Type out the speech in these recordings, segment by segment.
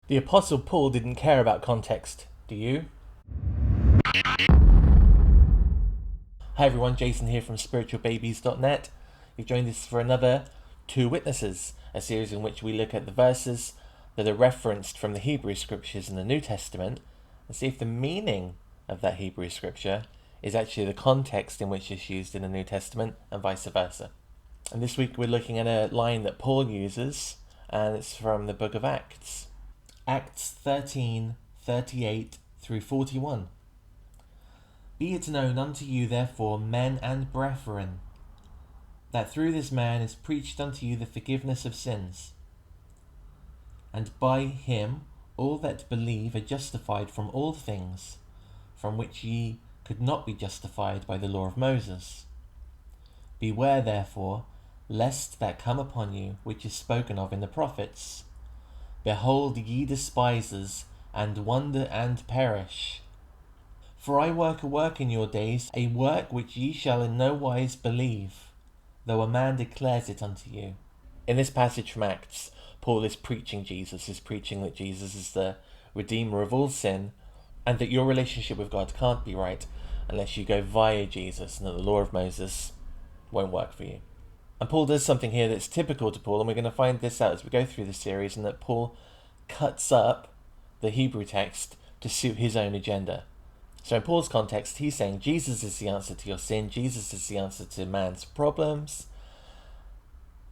The Apostle Paul didn't care about context, do you? Hi everyone, Jason here from Spiritualbabies.net. You've joined us for another Two Witnesses, a series in which we look at the verses that are referenced from the Hebrew Scriptures in the New Testament and see if the meaning of that Hebrew Scripture is actually the context in which it's used in the New Testament and vice versa. And this week we're looking at a line that Paul uses, and it's from the book of Acts. Acts 13:38 through 41. Be it known unto you therefore, men and brethren, that through this man is preached unto you the forgiveness of sins. And by him all that believe are justified from all things, from which ye could not be justified by the law of Moses. Beware therefore, lest that come upon you which is spoken of in the prophets. Behold, ye despisers, and wonder and perish. For I work a work in your days, a work which ye shall in no wise believe, though a man declares it unto you. In this passage from Acts, Paul is preaching Jesus. He's preaching that Jesus is the Redeemer of all sin, and that your relationship with God can't be right unless you go via Jesus, and that the law of Moses won't work for you. And Paul does something here that's typical to Paul, and we're going to find this out as we go through the series, and that Paul cuts up the Hebrew text to suit his own agenda. So in Paul's context, he's saying Jesus is the answer to your sin, Jesus is the answer to man's problems,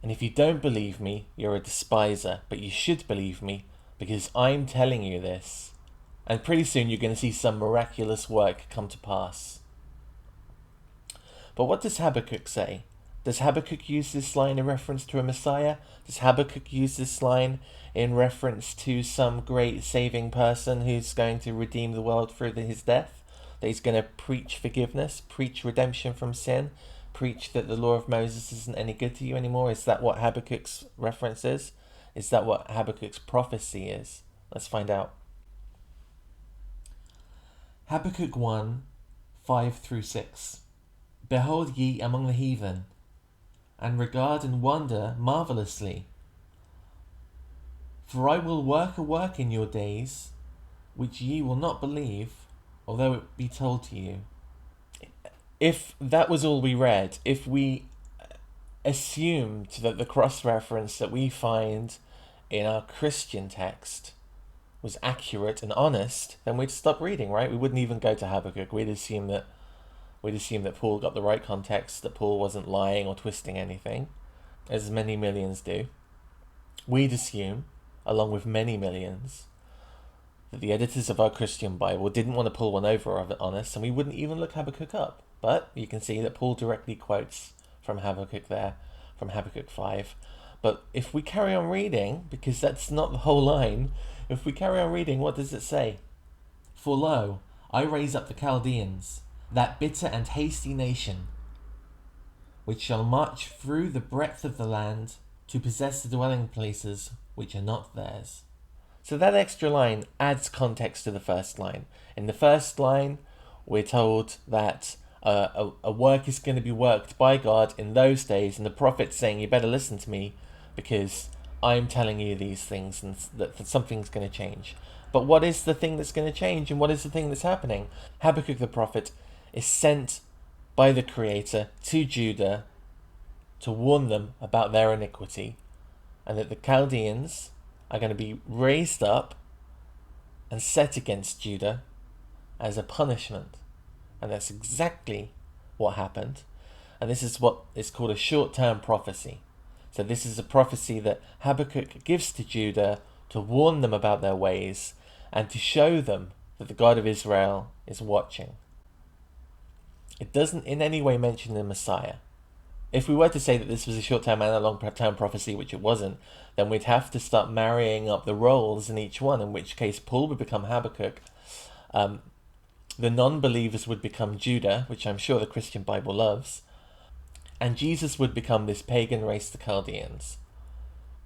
and if you don't believe me, you're a despiser, but you should believe me because I'm telling you this, and pretty soon you're going to see some miraculous work come to pass. But what does Habakkuk say? Does Habakkuk use this line in reference to a Messiah? Does Habakkuk use this line in reference to some great saving person who's going to redeem the world through his death? That he's going to preach forgiveness, preach redemption from sin, preach that the law of Moses isn't any good to you anymore? Is that what Habakkuk's reference is? Is that what Habakkuk's prophecy is? Let's find out. Habakkuk 1:5 through 6. Behold ye among the heathen, and regard and wonder marvellously. For I will work a work in your days, which ye will not believe, although it be told to you. If that was all we read, if we assumed that the cross-reference that we find in our Christian text was accurate and honest, then we'd stop reading, right? We wouldn't even go to Habakkuk. We'd assume that Paul got the right context, that Paul wasn't lying or twisting anything, as many millions do. We'd assume, along with many millions, that the editors of our Christian Bible didn't want to pull one over on us, and we wouldn't even look Habakkuk up. But you can see that Paul directly quotes from Habakkuk there, from Habakkuk 5. But if we carry on reading, because that's not the whole line, if we carry on reading, what does it say? For lo, I raise up the Chaldeans, that bitter and hasty nation, which shall march through the breadth of the land to possess the dwelling places which are not theirs. So that extra line adds context to the first line. In the first line, we're told that a work is going to be worked by God in those days, and the prophet's saying, you better listen to me because I'm telling you these things and that something's going to change. But what is the thing that's going to change, and what is the thing that's happening? Habakkuk the prophet is sent by the Creator to Judah to warn them about their iniquity, and that the Chaldeans are going to be raised up and set against Judah as a punishment. And that's exactly what happened. And this is what is called a short-term prophecy. So this is a prophecy that Habakkuk gives to Judah to warn them about their ways and to show them that the God of Israel is watching. It doesn't in any way mention the Messiah. If we were to say that this was a short-term and a long-term prophecy, which it wasn't, then we'd have to start marrying up the roles in each one, in which case Paul would become Habakkuk, the non-believers would become Judah, which I'm sure the Christian Bible loves, and Jesus would become this pagan race, the Chaldeans.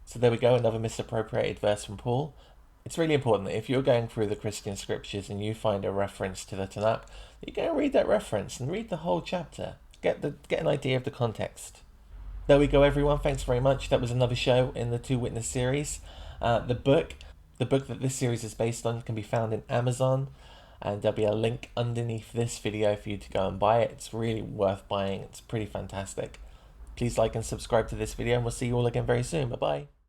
So there we go, another misappropriated verse from Paul. It's really important that if you're going through the Christian scriptures and you find a reference to the Tanakh, that you go and read that reference and read the whole chapter. Get an idea of the context. There we go, everyone. Thanks very much. That was another show in the Two Witness series. The book The book that this series is based on can be found in Amazon, and there'll be a link underneath this video for you to go and buy it. It's really worth buying. It's pretty fantastic. Please like and subscribe to this video, and we'll see you all again very soon. Bye bye.